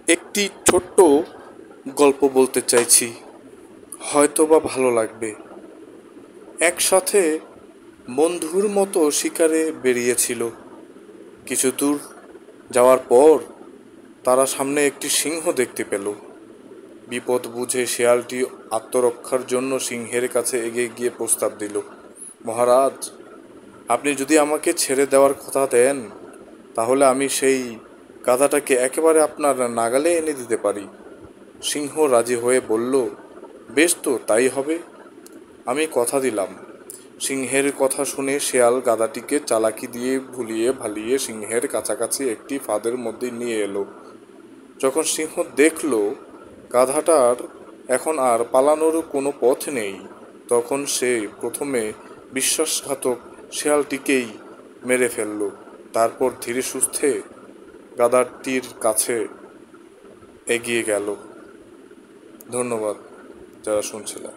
একটি ছোট্ট গল্প বলতে চাইছি, হয়তোবা ভালো লাগবে। একসাথে বন্ধুর মতো শিকারে বেরিয়েছিল। কিছু দূর যাওয়ার পর তারা সামনে একটি সিংহ দেখতে পেল। বিপদ বুঝে শেয়ালটি আত্মরক্ষার জন্য সিংহের কাছে এগিয়ে গিয়ে প্রস্তাব দিল, মহারাজ, আপনি যদি আমাকে ছেড়ে দেওয়ার কথা দেন তাহলে আমি সেই গাধাটাকে একেবারে আপনার নাগালে এনে দিতে পারি। সিংহ রাজি হয়ে বলল, বেশ তো, তাই হবে, আমি কথা দিলাম। সিংহের কথা শুনে শেয়াল গাধাটিকে চালাকি দিয়ে ভুলিয়ে ভালিয়ে সিংহের কাছাকাছি একটি ফাঁদের মধ্যে নিয়ে এলো। যখন সিংহ দেখল গাধাটার এখন আর পালানোর কোনো পথ নেই, তখন সে প্রথমে বিশ্বাসঘাতক শেয়ালটিকেই মেরে ফেলল। তারপর ধীরে সুস্থে গাধাটির কাছে এগিয়ে গেল। ধন্যবাদ যারা শুনছিলেন।